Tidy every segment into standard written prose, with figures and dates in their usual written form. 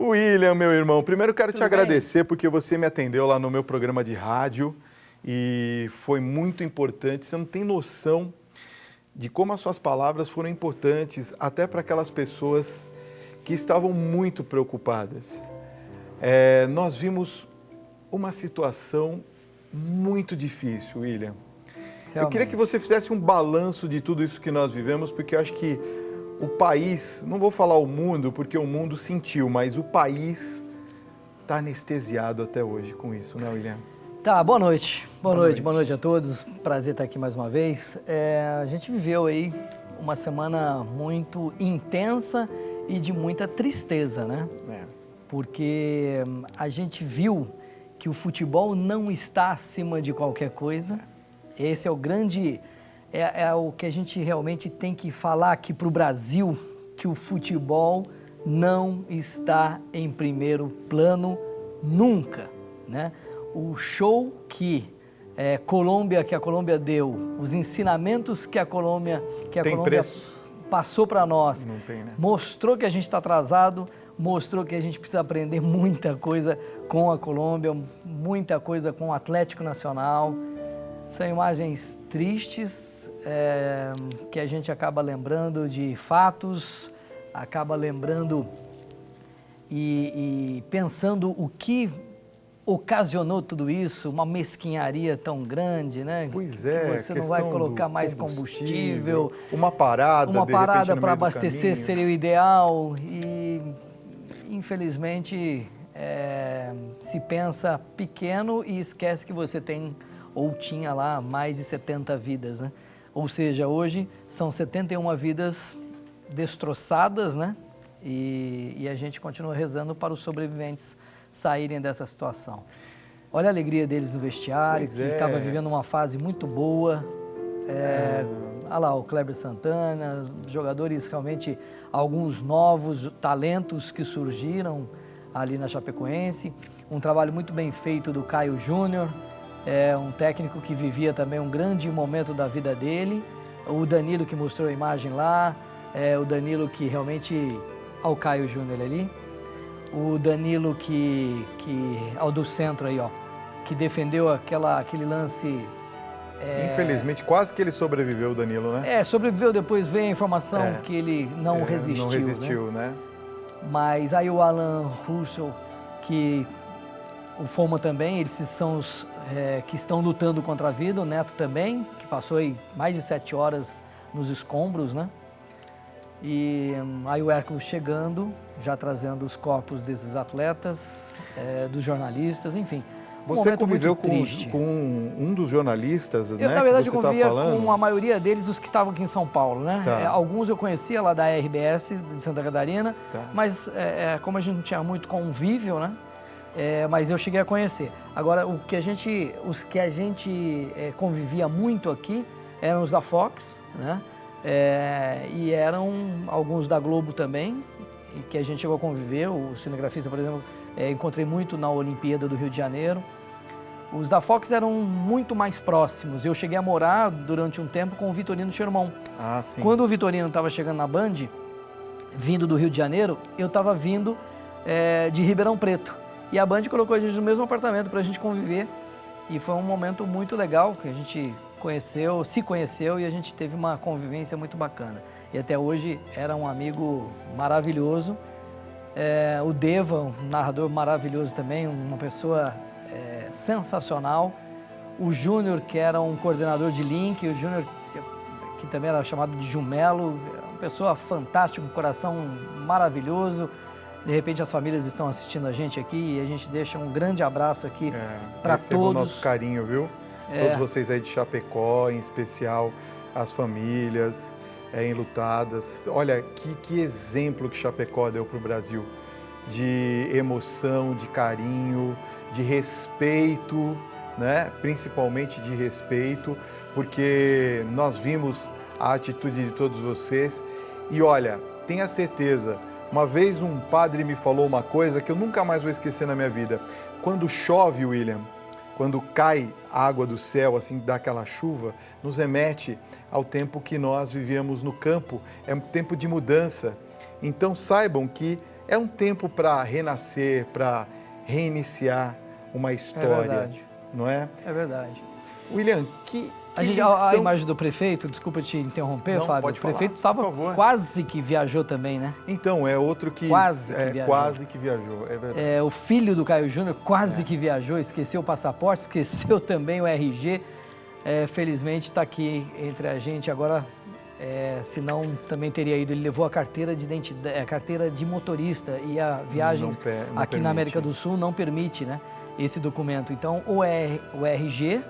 William, meu irmão, primeiro quero te Tudo bem? agradecer porque você me atendeu lá no meu programa de rádio e foi muito importante. Você não tem noção de como as suas palavras foram importantes até para aquelas pessoas que estavam muito preocupadas. Nós vimos uma situação muito difícil, William. Eu queria que você fizesse um balanço de tudo isso que nós vivemos, porque eu acho que o país, não vou falar o mundo, porque o mundo sentiu, mas o país está anestesiado até hoje com isso, né, William? Tá, boa noite. Boa noite a todos. Prazer estar aqui mais uma vez. A gente viveu aí uma semana muito intensa e de muita tristeza, né? Porque a gente viu que o futebol não está acima de qualquer coisa. Esse é o grande... É o que a gente realmente tem que falar aqui para o Brasil, que o futebol não está em primeiro plano nunca, né? O show que a Colômbia deu, os ensinamentos que a Colômbia passou para nós, Não tem, né? mostrou que a gente está atrasado, mostrou que a gente precisa aprender muita coisa com a Colômbia, muita coisa com o Atlético Nacional. São imagens tristes, que a gente acaba lembrando de fatos, acaba lembrando e pensando o que ocasionou tudo isso, uma mesquinharia tão grande, né? Pois é, que você não vai colocar mais combustível. Uma parada Para abastecer seria o ideal e, infelizmente, se pensa pequeno e esquece que você tem ou tinha lá mais de 70 vidas, né? Ou seja, hoje são 71 vidas destroçadas, né? E a gente continua rezando para os sobreviventes saírem dessa situação. Olha a alegria deles no vestiário, que estava vivendo uma fase muito boa. Olha lá o Kleber Santana, jogadores realmente, alguns novos talentos que surgiram ali na Chapecoense. Um trabalho muito bem feito do Caio Júnior. Um técnico que vivia também um grande momento da vida dele, o Danilo que mostrou a imagem lá, o Danilo que realmente, olha o Caio Júnior ali, o Danilo ao do centro aí, ó, que defendeu aquele lance... Infelizmente, quase que ele sobreviveu, o Danilo, né? Sobreviveu, depois veio a informação que ele não resistiu. Não resistiu, né? Mas aí o Alan Russell, que o Foma também, eles são os que estão lutando contra a vida, o Neto também, que passou aí mais de 7 horas nos escombros, né? E aí o Hércules chegando, já trazendo os corpos desses atletas, dos jornalistas, enfim. Você conviveu com um dos jornalistas, né? Na verdade, que eu você convivia falando? com a maioria deles, os que estavam aqui em São Paulo, né? Tá. Alguns eu conhecia lá da RBS, de Santa Catarina, Tá. mas como a gente não tinha muito convívio, né? Mas eu cheguei a conhecer. Agora, os que a gente convivia muito aqui eram os da Fox, né? E eram alguns da Globo também, e que a gente chegou a conviver. O cinegrafista, por exemplo, encontrei muito na Olimpíada do Rio de Janeiro. Os da Fox eram muito mais próximos. Eu cheguei a morar durante um tempo com o Vitorino Sherman. Ah, sim. Quando o Vitorino estava chegando na Band, vindo do Rio de Janeiro, eu estava vindo de Ribeirão Preto. E a Band colocou a gente no mesmo apartamento para a gente conviver. E foi um momento muito legal que a gente se conheceu e a gente teve uma convivência muito bacana. E até hoje era um amigo maravilhoso. O Deva, um narrador maravilhoso também, uma pessoa sensacional. O Júnior, que era um coordenador de link, o Júnior, que também era chamado de Jumelo, uma pessoa fantástica, um coração maravilhoso. De repente as famílias estão assistindo a gente aqui e a gente deixa um grande abraço aqui para todos. O nosso carinho, viu? Todos vocês aí de Chapecó, em especial as famílias enlutadas. Olha, que exemplo que Chapecó deu para o Brasil, de emoção, de carinho, de respeito, né? Principalmente de respeito, porque nós vimos a atitude de todos vocês. E olha, tenha certeza, uma vez um padre me falou uma coisa que eu nunca mais vou esquecer na minha vida. Quando chove, William, quando cai água do céu, assim, dá aquela chuva, nos remete ao tempo que nós vivíamos no campo. É um tempo de mudança. Então saibam que É um tempo para renascer, para reiniciar uma história, não é? É verdade. William, a imagem do prefeito, desculpa te interromper, não, Fábio, pode o prefeito falar, estava quase que viajou também, né? Então, é outro que quase que viajou, é verdade. O filho do Caio Júnior quase que viajou, esqueceu o passaporte, esqueceu também o RG, felizmente está aqui entre a gente agora, senão também teria ido, ele levou a carteira de identidade, a carteira de motorista e a viagem não aqui permite. Na América do Sul não permite, né, esse documento, então ou é o RG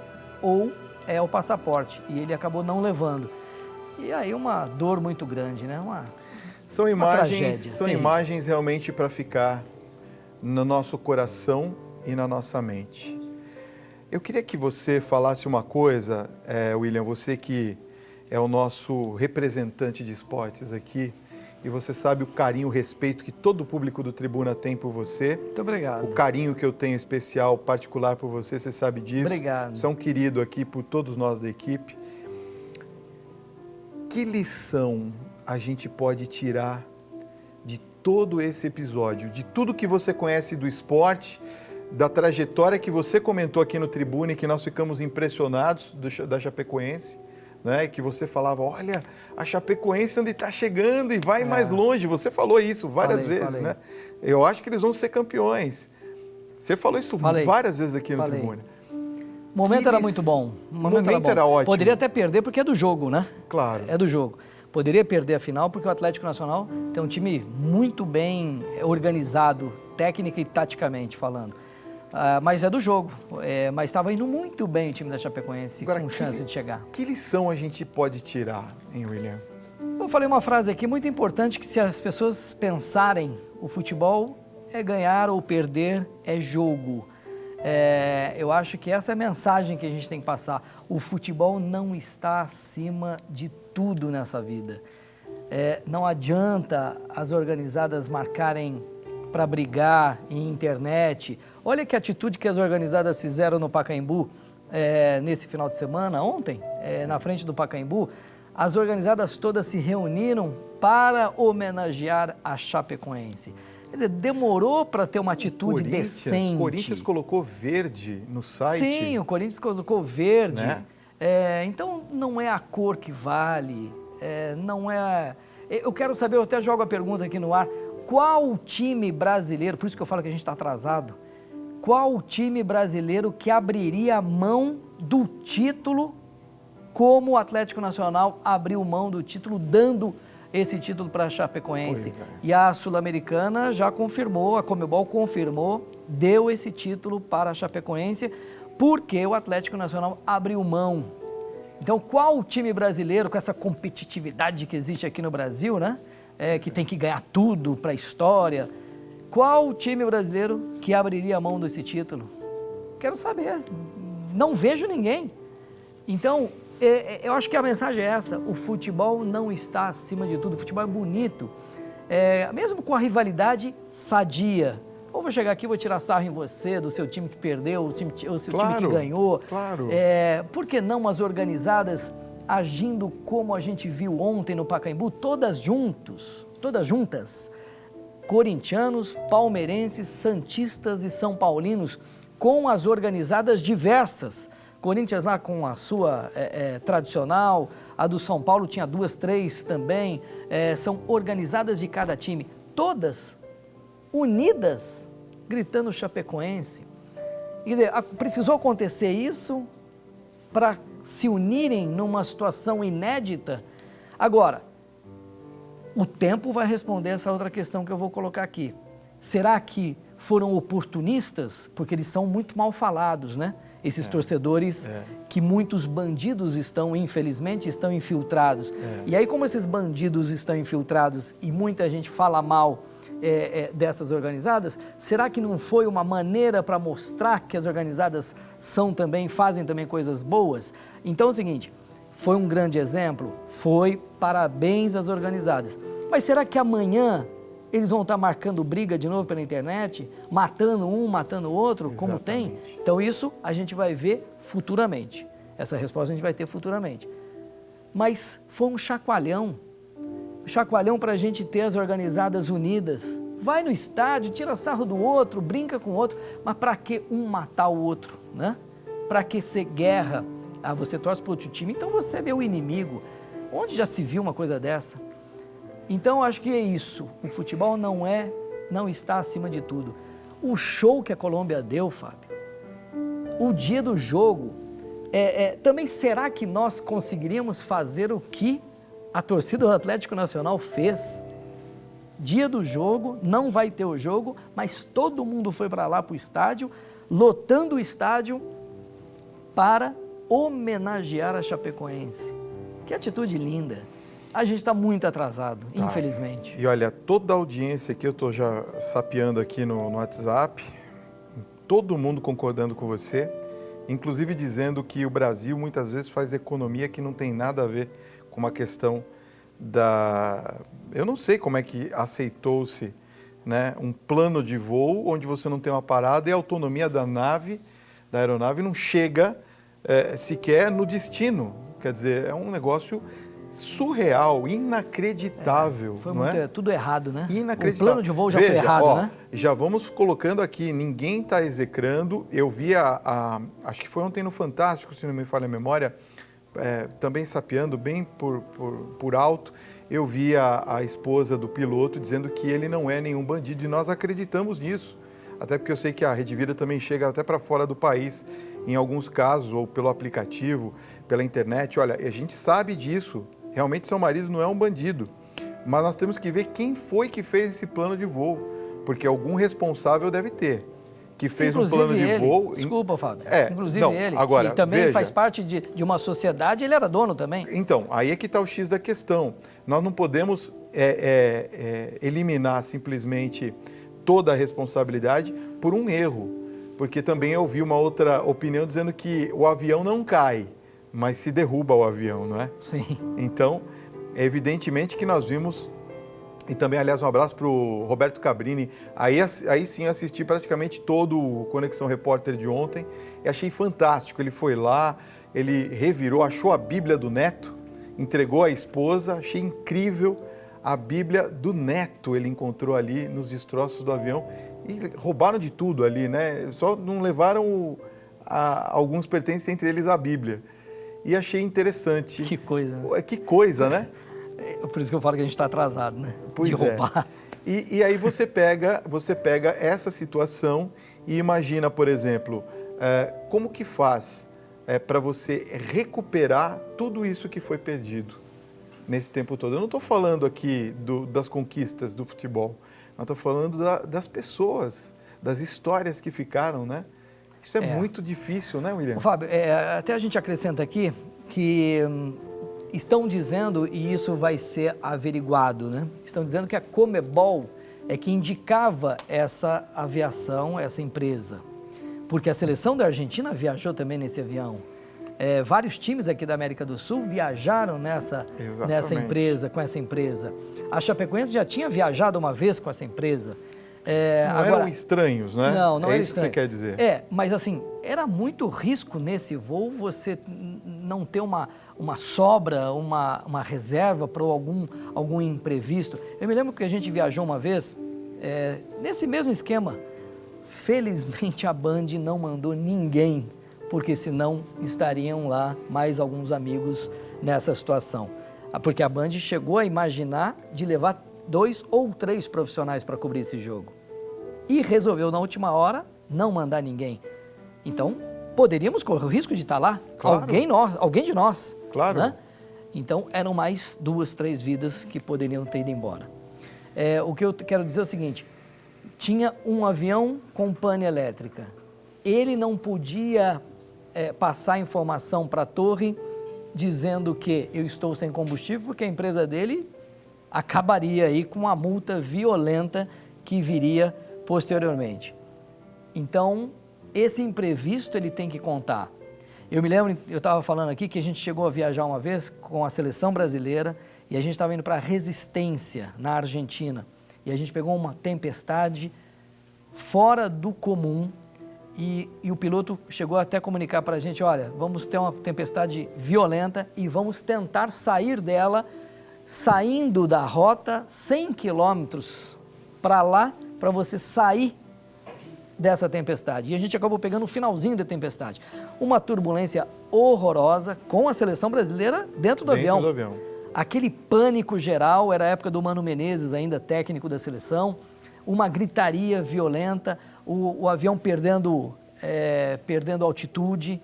ou é o passaporte, e ele acabou não levando. E aí uma dor muito grande, né? São imagens realmente para ficar no nosso coração e na nossa mente. Eu queria que você falasse uma coisa, William, você que é o nosso representante de esportes aqui, e você sabe o carinho, o respeito que todo o público do Tribuna tem por você. Muito obrigado. O carinho que eu tenho especial, particular por você, você sabe disso. Obrigado. Você é um querido aqui por todos nós da equipe. Que lição a gente pode tirar de todo esse episódio, de tudo que você conhece do esporte, da trajetória que você comentou aqui no Tribuna e que nós ficamos impressionados da Chapecoense, né? Que você falava, olha, a Chapecoense onde está chegando e vai mais longe. Você falou isso várias vezes, né? Eu acho que eles vão ser campeões. Você falou isso várias vezes aqui no Tribuna. O momento era muito bom. O momento era ótimo. Poderia até perder porque é do jogo, né? Claro. É do jogo. Poderia perder a final porque o Atlético Nacional tem um time muito bem organizado, técnica e taticamente falando. Mas é do jogo. Mas estava indo muito bem o time da Chapecoense, agora, com chance de chegar. Que lição a gente pode tirar, hein, William? Eu falei uma frase aqui muito importante, que se as pessoas pensarem, o futebol é ganhar ou perder, é jogo. Eu acho que essa é a mensagem que a gente tem que passar. O futebol não está acima de tudo nessa vida. Não adianta as organizadas marcarem para brigar em internet. Olha que atitude que as organizadas fizeram no Pacaembu nesse final de semana, ontem, na frente do Pacaembu. As organizadas todas se reuniram para homenagear a Chapecoense. Quer dizer, demorou para ter uma atitude decente. O Corinthians colocou verde no site. Sim, o Corinthians colocou verde. Né? Então, não é a cor que vale, não é... Eu quero saber, eu até jogo a pergunta aqui no ar, qual time brasileiro, por isso que eu falo que a gente está atrasado, qual time brasileiro que abriria mão do título como o Atlético Nacional abriu mão do título, dando esse título para a Chapecoense? E a Sul-Americana já confirmou, a Conmebol confirmou, deu esse título para a Chapecoense, porque o Atlético Nacional abriu mão. Então, qual time brasileiro, com essa competitividade que existe aqui no Brasil, né? Que tem que ganhar tudo para a história, qual time brasileiro que abriria a mão desse título? Quero saber. Não vejo ninguém. Então, eu acho que a mensagem é essa: o futebol não está acima de tudo, o futebol é bonito, mesmo com a rivalidade sadia. Ou vou chegar aqui e vou tirar sarro em você, do seu time que perdeu, o seu time que ganhou. Claro. Por que não as organizadas agindo como a gente viu ontem no Pacaembu, todas juntas, corintianos, palmeirenses, santistas e são paulinos, com as organizadas diversas. Corinthians lá com a sua tradicional, a do São Paulo tinha 2, 3 também, são organizadas de cada time, todas unidas, gritando Chapecoense. Quer dizer, precisou acontecer isso para se unirem numa situação inédita? Agora, o tempo vai responder essa outra questão que eu vou colocar aqui. Será que foram oportunistas? Porque eles são muito mal falados, né? Esses torcedores que muitos bandidos infelizmente, estão infiltrados. E aí, como esses bandidos estão infiltrados e muita gente fala mal dessas organizadas, será que não foi uma maneira para mostrar que as organizadas fazem também coisas boas? Então é o seguinte, foi um grande exemplo? Foi, parabéns às organizadas. Mas será que amanhã eles vão estar marcando briga de novo pela internet, matando um, matando o outro, como tem? Então isso a gente vai ver futuramente. Essa resposta a gente vai ter futuramente. Mas foi um chacoalhão para a gente ter as organizadas unidas, vai no estádio, tira sarro do outro, brinca com o outro, mas para que um matar o outro, né? Para que ser guerra? Ah, você torce para outro time, então você é meu inimigo. Onde já se viu uma coisa dessa? Então, acho que é isso. O futebol não está acima de tudo. O show que a Colômbia deu, Fábio, o dia do jogo, também será que nós conseguiríamos fazer o que a torcida do Atlético Nacional fez? Dia do jogo, não vai ter o jogo, mas todo mundo foi para lá para o estádio, lotando o estádio para homenagear a Chapecoense. Que atitude linda. A gente está muito atrasado, infelizmente. E olha, toda a audiência aqui, eu estou já sapeando aqui no WhatsApp, todo mundo concordando com você, inclusive dizendo que o Brasil muitas vezes faz economia que não tem nada a ver com uma questão eu não sei como é que aceitou-se, né, um plano de voo onde você não tem uma parada e a autonomia da aeronave não chega sequer no destino. Quer dizer, é um negócio surreal, inacreditável. Foi não muito, tudo errado, né? Inacreditável. O plano de voo já foi errado, né? Já vamos colocando aqui, ninguém está execrando. Eu vi acho que foi ontem no Fantástico, se não me falha a memória, também sapeando bem por alto, eu vi a esposa do piloto dizendo que ele não é nenhum bandido e nós acreditamos nisso. Até porque eu sei que a Rede Vida também chega até para fora do país, em alguns casos, ou pelo aplicativo, pela internet. Olha, a gente sabe disso, realmente seu marido não é um bandido, mas nós temos que ver quem foi que fez esse plano de voo, porque algum responsável deve ter, que fez inclusive um plano de voo. Desculpa, Fábio. Inclusive não, ele, agora, que também veja, faz parte de uma sociedade, ele era dono também. Então, aí é que está o X da questão. Nós não podemos eliminar simplesmente toda a responsabilidade por um erro, porque também eu ouvi uma outra opinião dizendo que o avião não cai, mas se derruba o avião, não é? Sim. Então, evidentemente que nós vimos, e também, aliás, um abraço para o Roberto Cabrini, aí sim eu assisti praticamente todo o Conexão Repórter de ontem e achei fantástico. Ele foi lá, ele revirou, achou a Bíblia do Neto, entregou à esposa, achei incrível. A Bíblia do Neto ele encontrou ali nos destroços do avião e roubaram de tudo ali, né? Só não levaram alguns pertences, entre eles a Bíblia. E achei interessante. Que coisa. Né? Que coisa, né? Por isso que eu falo que a gente está atrasado, né? Pois de roubar. E aí você pega essa situação e imagina, por exemplo, como que faz para você recuperar tudo isso que foi perdido nesse tempo todo. Eu não estou falando aqui das conquistas do futebol, mas estou falando das pessoas, das histórias que ficaram, né? Isso é muito difícil, né, William? Fábio, até a gente acrescenta aqui que estão dizendo, e isso vai ser averiguado, né? Estão dizendo que a Comebol é que indicava essa aviação, essa empresa, porque a seleção da Argentina viajou também nesse avião. Vários times aqui da América do Sul viajaram nessa empresa, com essa empresa. A Chapecoense já tinha viajado uma vez com essa empresa. Não eram estranhos, né? Não era isso estranho. Que você quer dizer. Mas assim, era muito risco nesse voo você não ter uma sobra, uma reserva para algum imprevisto. Eu me lembro que a gente viajou uma vez, nesse mesmo esquema. Felizmente a Band não mandou ninguém, porque senão estariam lá mais alguns amigos nessa situação. Porque a Band chegou a imaginar de levar 2 ou 3 profissionais para cobrir esse jogo. E resolveu, na última hora, não mandar ninguém. Então, poderíamos correr o risco de estar lá, claro. Alguém de nós. Claro. Né? Então, eram mais 2, 3 vidas que poderiam ter ido embora. O que eu quero dizer é o seguinte, tinha um avião com pane elétrica. Ele não podia passar informação para a torre dizendo que eu estou sem combustível, porque a empresa dele acabaria aí com uma multa violenta que viria posteriormente. Então, esse imprevisto ele tem que contar. Eu me lembro, eu estava falando aqui que a gente chegou a viajar uma vez com a seleção brasileira e a gente estava indo para Resistência, na Argentina. E a gente pegou uma tempestade fora do comum e o piloto chegou até a comunicar para a gente, olha, vamos ter uma tempestade violenta e vamos tentar sair dela saindo da rota 100 quilômetros para lá, para você sair dessa tempestade. E a gente acabou pegando o finalzinho da tempestade. Uma turbulência horrorosa com a seleção brasileira dentro do avião. Aquele pânico geral, era a época do Mano Menezes ainda, técnico da seleção, uma gritaria violenta, o avião perdendo altitude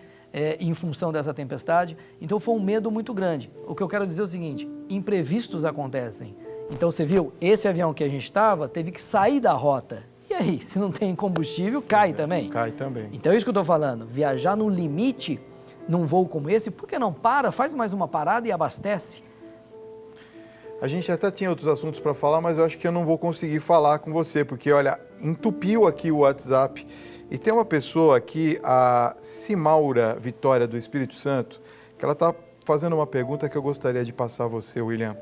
em função dessa tempestade. Então foi um medo muito grande. O que eu quero dizer é o seguinte, imprevistos acontecem. Então você viu, esse avião que a gente estava teve que sair da rota. E aí, se não tem combustível, cai também. Cai também. Então é isso que eu estou falando, viajar no limite, num voo como esse, por que não para, faz mais uma parada e abastece? A gente até tinha outros assuntos para falar, mas eu acho que eu não vou conseguir falar com você, porque, olha, entupiu aqui o WhatsApp. E tem uma pessoa aqui, a Simaura Vitória do Espírito Santo, que ela está fazendo uma pergunta que eu gostaria de passar a você, William.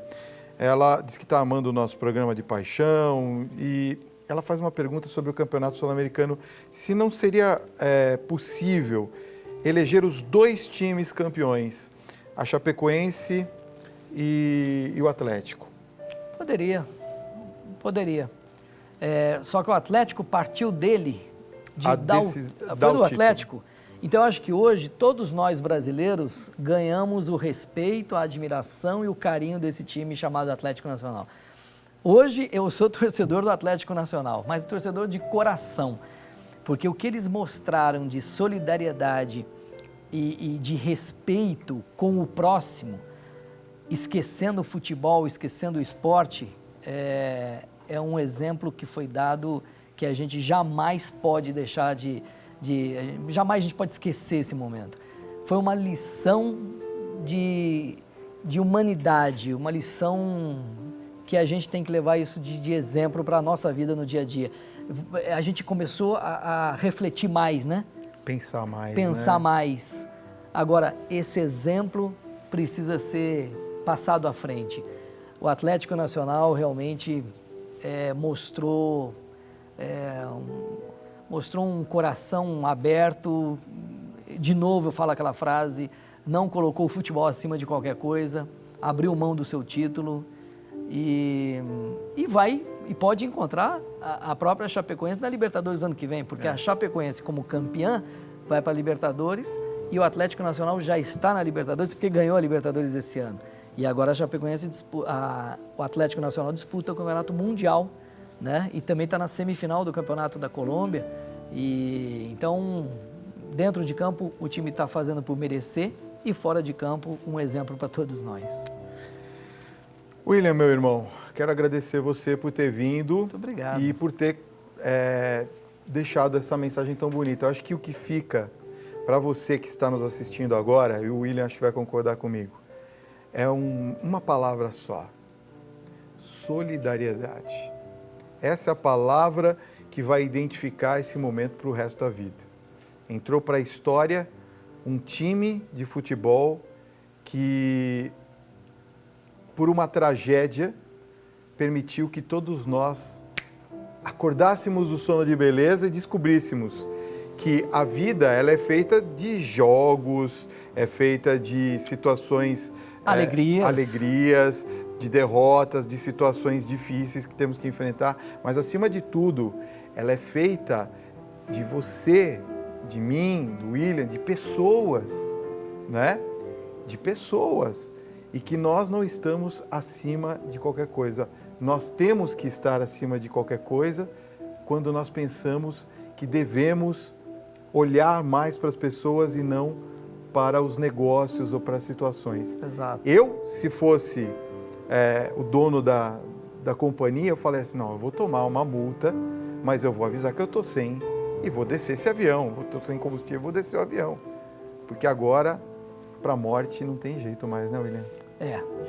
Ela diz que está amando o nosso programa de paixão e ela faz uma pergunta sobre o Campeonato Sul-Americano, se não seria possível eleger os 2 times campeões, a Chapecoense e o Atlético. Poderia. Só que o Atlético partiu dele, foi do Atlético. Então eu acho que hoje todos nós brasileiros ganhamos o respeito, a admiração e o carinho desse time chamado Atlético Nacional. Hoje eu sou torcedor do Atlético Nacional, mas torcedor de coração, porque o que eles mostraram de solidariedade e de respeito com o próximo, esquecendo o futebol, esquecendo o esporte, é um exemplo que foi dado que a gente jamais pode deixar jamais a gente pode esquecer esse momento. Foi uma lição de humanidade, uma lição que a gente tem que levar isso de exemplo para a nossa vida no dia a dia. A gente começou a refletir mais, né? Pensar mais. Agora, esse exemplo precisa ser passado à frente. O Atlético Nacional realmente mostrou um coração aberto. De novo eu falo aquela frase, não colocou o futebol acima de qualquer coisa, abriu mão do seu título e pode encontrar a própria Chapecoense na Libertadores ano que vem, porque a Chapecoense como campeã vai para a Libertadores e o Atlético Nacional já está na Libertadores porque ganhou a Libertadores esse ano. E agora a Chapecoense, o Atlético Nacional disputa o Campeonato Mundial, né? E também está na semifinal do Campeonato da Colômbia. E então, dentro de campo, o time está fazendo por merecer e fora de campo, um exemplo para todos nós. William, meu irmão, quero agradecer você por ter vindo. Muito obrigado. E por ter deixado essa mensagem tão bonita. Eu acho que o que fica para você que está nos assistindo agora, e o William acho que vai concordar comigo, é uma palavra só: solidariedade. Essa é a palavra que vai identificar esse momento para o resto da vida. Entrou para a história um time de futebol que, por uma tragédia, permitiu que todos nós acordássemos do sono de beleza e descobríssemos que a vida ela é feita de jogos, é feita de situações... alegrias, de derrotas, de situações difíceis que temos que enfrentar, mas acima de tudo, ela é feita de você, de mim, do William, de pessoas, né? De pessoas, e que nós não estamos acima de qualquer coisa. Nós temos que estar acima de qualquer coisa quando nós pensamos que devemos olhar mais para as pessoas e não para os negócios ou para as situações. Exato. Eu, se fosse o dono da companhia, eu falei assim, não, eu vou tomar uma multa, mas eu vou avisar que eu estou sem e vou descer esse avião, estou sem combustível, vou descer o avião. Porque agora, para a morte, não tem jeito mais, né, William?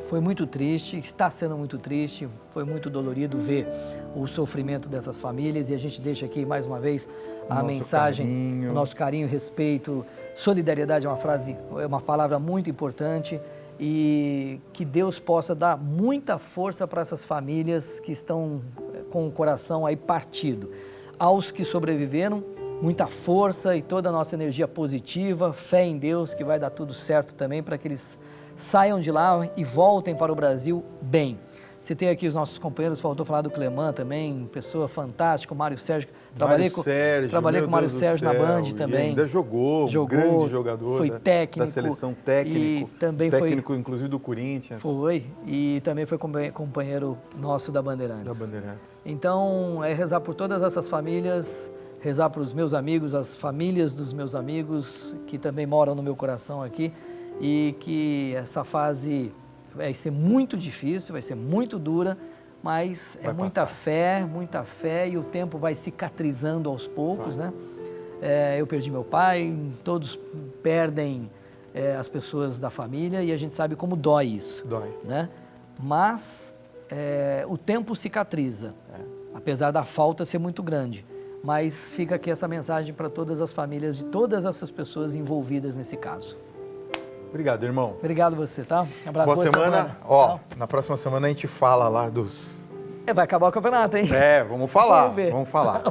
Foi muito triste, está sendo muito triste, foi muito dolorido ver o sofrimento dessas famílias e a gente deixa aqui mais uma vez a mensagem, o nosso carinho, respeito, solidariedade é uma palavra muito importante e que Deus possa dar muita força para essas famílias que estão com o coração aí partido. Aos que sobreviveram, muita força e toda a nossa energia positiva, fé em Deus que vai dar tudo certo também para que eles saiam de lá e voltem para o Brasil bem. Citei aqui os nossos companheiros, faltou falar do Cleman também, pessoa fantástica, o Mário Sérgio. Trabalhei com o Mário Sérgio na Band também. Ainda jogou, um grande jogador foi técnico, da seleção, técnico, e também técnico inclusive do Corinthians. Foi, e também foi companheiro nosso da Bandeirantes. Da Bandeirantes. Então, é rezar por todas essas famílias, rezar para os meus amigos, as famílias dos meus amigos, que também moram no meu coração aqui, e que essa fase vai ser muito difícil, vai ser muito dura, mas é muita fé e o tempo vai cicatrizando aos poucos, né? Eu perdi meu pai, todos perdem as pessoas da família e a gente sabe como dói isso. Dói. Né? Mas o tempo cicatriza, apesar da falta ser muito grande. Mas fica aqui essa mensagem para todas as famílias de todas essas pessoas envolvidas nesse caso. Obrigado, irmão. Obrigado você, tá? Um abraço. Boa semana. Ó, na próxima semana a gente fala lá dos... Vai acabar o campeonato, hein? Vamos falar. Vamos ver. Vamos falar.